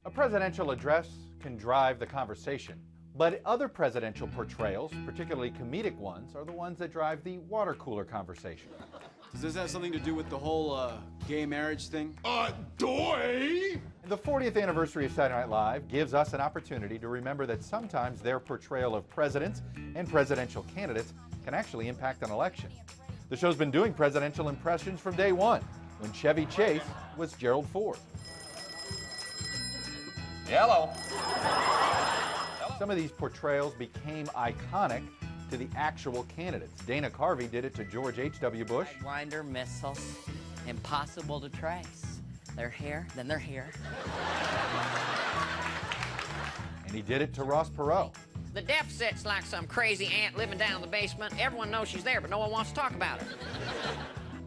A presidential address can drive the conversation, but other presidential portrayals, particularly comedic ones, are the ones that drive the water cooler conversation. Does this have something to do with the whole gay marriage thing? The 40th anniversary of Saturday Night Live gives us an opportunity to remember that sometimes their portrayal of presidents and presidential candidates can actually impact an election. The show's been doing presidential impressions from day one, when Chevy Chase was Gerald Ford. Hello. Some of these portrayals became iconic to the actual candidates. Dana Carvey did it to George H.W. Bush. Blinder missiles, impossible to trace. They're here, then they're here. And he did it to Ross Perot. The deficit's like some crazy ant living down in the basement. Everyone knows she's there, but no one wants to talk about her.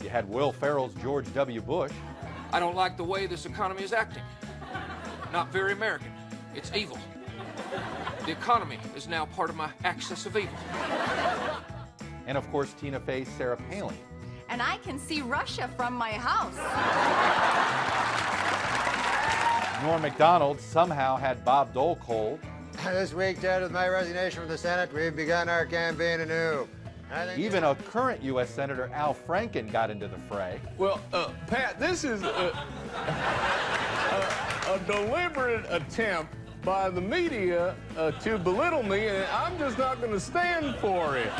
You had Will Ferrell's George W. Bush. I don't like the way this economy is acting. Not very American. It's evil. The economy is now part of my axis of evil. And of course, Tina Fey's Sarah Palin. And I can see Russia from my house. Norm Macdonald somehow had Bob Dole cold. This week, Ted, with my resignation from the Senate, we've begun our campaign anew. Even a current U.S. Senator Al Franken got into the fray. Well, Pat, this is a deliberate attempt by the media to belittle me, and I'm just not going to stand for it.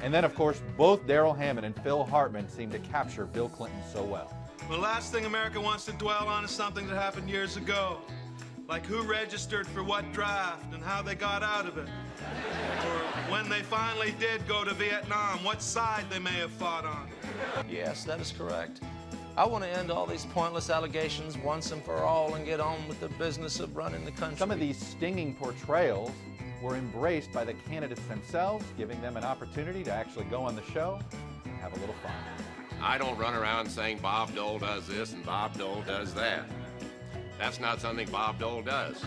And then, of course, both Darrell Hammond and Phil Hartman seemed to capture Bill Clinton so well. The last thing America wants to dwell on is something that happened years ago. Like who registered for what draft and how they got out of it. Or when they finally did go to Vietnam, what side they may have fought on. Yes, that is correct. I want to end all these pointless allegations once and for all and get on with the business of running the country. Some of these stinging portrayals were embraced by the candidates themselves, giving them an opportunity to actually go on the show and have a little fun. I don't run around saying Bob Dole does this and Bob Dole does that. That's not something Bob Dole does.